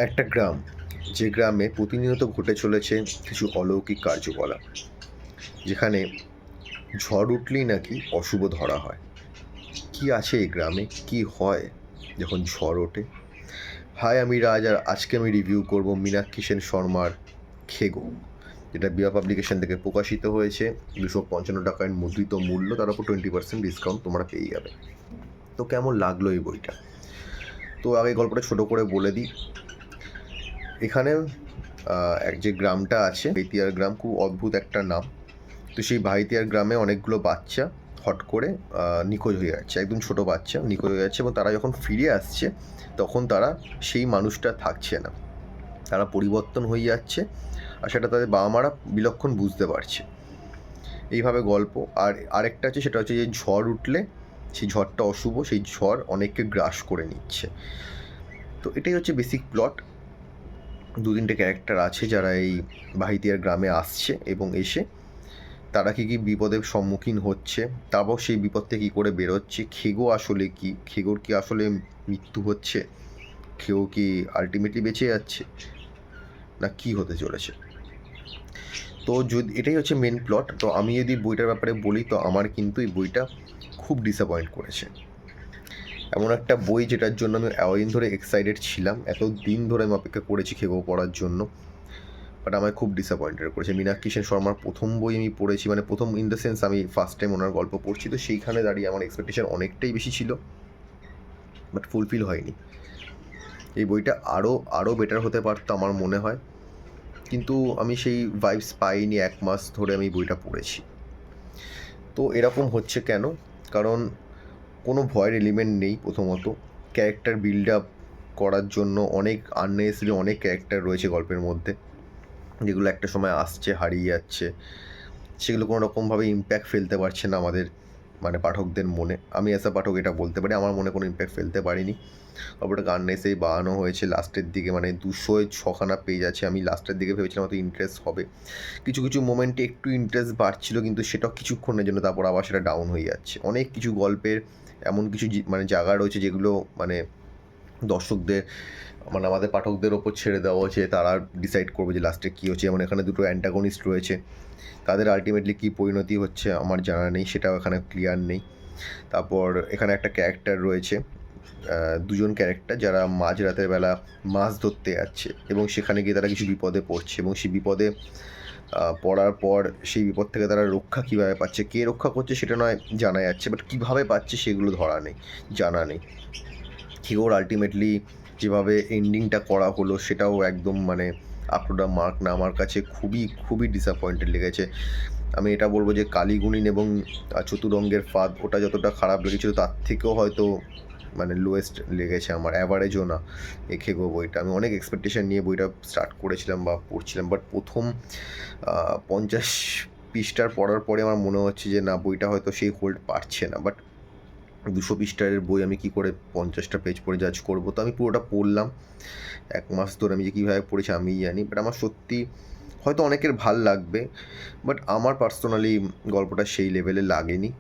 একটা গ্রাম, যে গ্রামে প্রতিনিয়ত ঘটে চলেছে কিছু অলৌকিক কার্যকলাপ, যেখানে ঝড় উঠলেই নাকি অশুভ ধরা হয়। কি আছে এই গ্রামে? কি হয় যখন ঝড় ওঠে? হাই, আমি রাজ, আর আজকে আমি রিভিউ করব মীনাক্ষী সেন শর্মার খেগো, যেটা বিয়া পাবলিকেশন থেকে প্রকাশিত হয়েছে। 255 টাকায় মুদ্রিত মূল্য, তার উপর 20% ডিসকাউন্ট তোমরা পেয়ে যাবে। তো কেমন লাগলো এই বইটা? তো আগে গল্পটা ছোট করে বলে দিই। এখানে এক যে গ্রামটা আছে, ভাইতিয়ার গ্রাম, খুব অদ্ভুত একটা নাম। তো সেই ভাইতিয়ার গ্রামে অনেকগুলো বাচ্চা হট করে নিখোঁজ হয়ে যাচ্ছে, একদম ছোট বাচ্চা নিখোঁজ হয়ে যাচ্ছে, এবং তারা যখন ফিরে আসছে তখন তারা সেই মানুষটা থাকছে না, তারা পরিবর্তন হয়ে যাচ্ছে, আর সেটা তাদের বাবা মারা বিলক্ষণ বুঝতে পারছে। এইভাবে গল্প। আর আরেকটা আছে, সেটা হচ্ছে যে ঝড় উঠলে সেই ঝড়টা অশুভ, সেই ঝড় অনেককে গ্রাস করে নিচ্ছে। তো এটাই হচ্ছে বেসিক প্লট। 2-3টে ক্যারেক্টার আছে যারা এই ভাইতিয়ার গ্রামে আসছে, এবং এসে তারা কী কী বিপদের সম্মুখীন হচ্ছে, তারপর সেই বিপদ থেকে কী করে বেরোচ্ছে, খেগো আসলে কি, খেগোর কি আসলে মৃত্যু হচ্ছে, খেগো কি আলটিমেটলি বেঁচে যাচ্ছে, না কি হতে চলেছে। তো যদি এটাই হচ্ছে মেন প্লট। তো আমি যদি বইটার ব্যাপারে বলি, তো আমার কিন্তু এই বইটা খুব ডিসঅ্যাপয়েন্ট করেছে। এমন একটা বই যেটার জন্য আমি এতদিন ধরে এক্সাইটেড ছিলাম, এত দিন ধরে আমি অপেক্ষা করেছি খেগো পড়ার জন্য, বাট আমায় খুব ডিসঅ্যাপয়েন্টেড করেছে। মীনাক্ষী সেন শর্মার প্রথম বই আমি পড়েছি, মানে প্রথম ইন দ্য সেন্স আমি ফার্স্ট টাইম ওনার গল্প পড়ছি, তো সেইখানে দাঁড়িয়ে আমার এক্সপেকটেশন অনেকটাই বেশি ছিল, বাট ফুলফিল হয়নি। এই বইটা আরও বেটার হতে পারতো আমার মনে হয়, কিন্তু আমি সেই ভাইবস পাইনি। 1 মাস ধরে আমি বইটা পড়েছি। তো এরকম হচ্ছে কেন? কারণ কোনো ভয়ের এলিমেন্ট নেই প্রথমত। ক্যারেক্টার বিল্ড আপ করার জন্য অনেক আননেসেসারি অনেক ক্যারেক্টার রয়েছে গল্পের মধ্যে, যেগুলো একটা সময় আসছে, হারিয়ে যাচ্ছে। সেগুলো কোনো রকমভাবে ইম্প্যাক্ট ফেলতে পারছে না আমাদের, মানে পাঠকদের মনে। আমি অ্যাজ আ পাঠক এটা বলতে পারি, আমার মনে কোনো ইম্প্যাক্ট ফেলতে পারিনি। গল্পটাকে আননেসেসারি বাড়ানো হয়েছে লাস্টের দিকে, মানে 206খানা পেজ আছে। আমি লাস্টের দিকে ভেবেছিলাম হয়তো ইন্টারেস্ট হবে, কিছু কিছু মোমেন্টে একটু ইন্টারেস্ট বাড়ছিল, কিন্তু সেটাও কিছুক্ষণের জন্য, তারপর আবার সেটা ডাউন হয়ে যাচ্ছে। অনেক কিছু গল্পের এমন কিছু মানে জায়গা রয়েছে যেগুলো মানে দর্শকদের, মানে আমাদের পাঠকদের ওপর ছেড়ে দেওয়া হয়েছে, তারা ডিসাইড করবে যে লাস্টে কী হচ্ছে। যেমন এখানে দুটো অ্যান্টাগনিস্ট রয়েছে, তাদের আলটিমেটলি কী পরিণতি হচ্ছে আমার জানা নেই, সেটাও এখানে ক্লিয়ার নেই। তারপর এখানে একটা ক্যারেক্টার রয়েছে, দুজন ক্যারেক্টার যারা মাঝরাতের বেলা মাছ ধরতে যাচ্ছে, এবং সেখানে গিয়ে তারা কিছু বিপদে পড়ছে, এবং সেই বিপদে পড়ার পর সেই বিপদ থেকে তারা রক্ষা কীভাবে পাচ্ছে, কে রক্ষা করছে সেটা নয় জানা যাচ্ছে, বাট কীভাবে পাচ্ছে সেগুলো ধরা নেই, জানা নেই। হিরোর আলটিমেটলি যেভাবে এন্ডিংটা করা হলো সেটাও একদম মানে আপ টু দ্য মার্ক না, আমার কাছে খুবই খুবই ডিসঅ্যাপয়েন্টেড লেগেছে। আমি এটা বলবো যে কালীগুণিন এবং চতুরঙ্গের ফাঁদ, ওটা যতটা খারাপ লেগেছিলো তার থেকেও হয়তো মানে লোয়েস্ট লেগেছে আমার, অ্যাভারেজও না এ খেগো বইটা। আমি অনেক এক্সপেকটেশন নিয়ে বইটা স্টার্ট করেছিলাম বা পড়ছিলাম, বাট প্রথম 50 পৃষ্ঠার পড়ার পরে আমার মনে হচ্ছে যে না, বইটা হয়তো সেই হোল্ড পারছে না। বাট 200 পৃষ্ঠার বই আমি কী করে 50টা পেজ পড়ে জাজ করবো? তো আমি পুরোটা পড়লাম 1 মাস ধরে। আমি যে কীভাবে পড়েছি আমিই জানি, বাট আমার সত্যি হয়তো অনেকের ভাল লাগবে, বাট আমার পার্সোনালি গল্পটা সেই লেভেলে লাগেনি।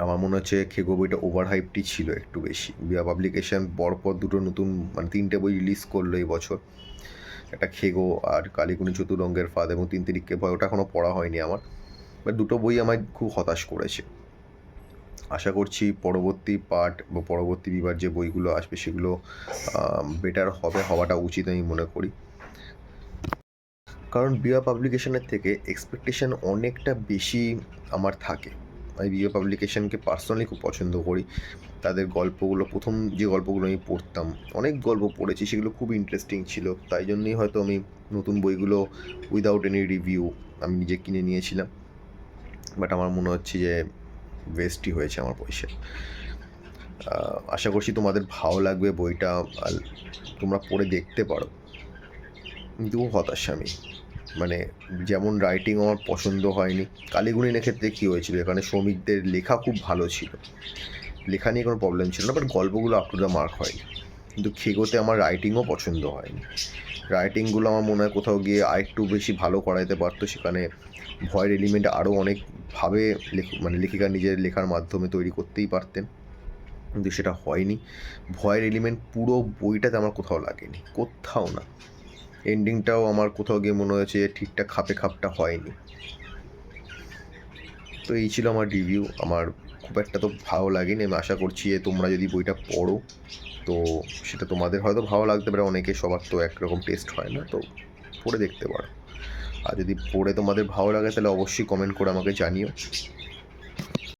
আমার মনে হচ্ছে খেগো বইটা ওভার হাইপডই ছিল একটু বেশি। বিয়া পাবলিকেশন পরপর দুটো নতুন মানে 3টে বই রিলিজ করলো এই বছর, একটা খেগো আর কালীকুনি চতুরঙ্গের ফাঁদ এবং 3 তিরিক্কে ভয়, ওটা এখনও পড়া হয়নি আমার, বাট দুটো বই আমায় খুব হতাশ করেছে। আশা করছি পরবর্তী পার্ট বা পরবর্তী বিবার যে বইগুলো আসবে সেগুলো বেটার হবে, হওয়াটা উচিত আমি মনে করি। কারণ বিয়া পাবলিকেশনের থেকে এক্সপেকটেশন অনেকটা বেশি আমার থাকে। আমি বিয়া পাবলিকেশনকে পার্সোনালি খুব পছন্দ করি। তাদের গল্পগুলো, প্রথম যে গল্পগুলো আমি পড়তাম, অনেক গল্প পড়েছি, সেগুলো খুব ইন্টারেস্টিং ছিল। তাই জন্যই হয়তো আমি নতুন বইগুলো উইদাউট এনি রিভিউ আমি নিজে কিনে নিয়েছিলাম। বাট আমার মনে হচ্ছে যে ওয়েস্টই হয়েছে আমার পয়সা। আশা করছি তোমাদের ভালো লাগবে বইটা, আর তোমরা পড়ে দেখতে পারো। কিন্তু হতাশ আমি, মানে যেমন রাইটিং আমার পছন্দ হয়নি। কালীগুণিনের ক্ষেত্রে কী হয়েছিল, এখানে শ্রমিকদের লেখা খুব ভালো ছিল, লেখা নিয়ে কোনো প্রবলেম ছিল না, বাট গল্পগুলো আপ টু দ্য মার্ক হয়নি। কিন্তু খেগোতে আমার রাইটিংও পছন্দ হয়নি। রাইটিংগুলো আমার মনে হয় কোথাও গিয়ে আরেকটু বেশি ভালো করা যেতে পারতো। সেখানে ভয়ের এলিমেন্ট আরও অনেকভাবে মানে লেখিকা নিজের লেখার মাধ্যমে তৈরি করতেই পারতেন। কিন্তু সেটা হয়নি। ভয়ের এলিমেন্ট পুরো বইটাতে আমার কোথাও লাগেনি, কোত্থাও না। এন্ডিংটাও আমার কোথাও গিয়ে মনে হয়েছে ঠিকঠাক খাপটা হয়নি। তো এই ছিল আমার রিভিউ। আমার খুব একটা তো ভালো লাগেনি। আমি আশা করছি যে তোমরা যদি বইটা পড়ো তো সেটা তোমাদের হয়তো ভালো লাগতে পারে, অনেকে সবার তো একরকম টেস্ট হয় না, তো পড়ে দেখতে পারো। আর যদি পড়ে তোমাদের ভালো লাগে তাহলে অবশ্যই কমেন্ট করে আমাকে জানিও।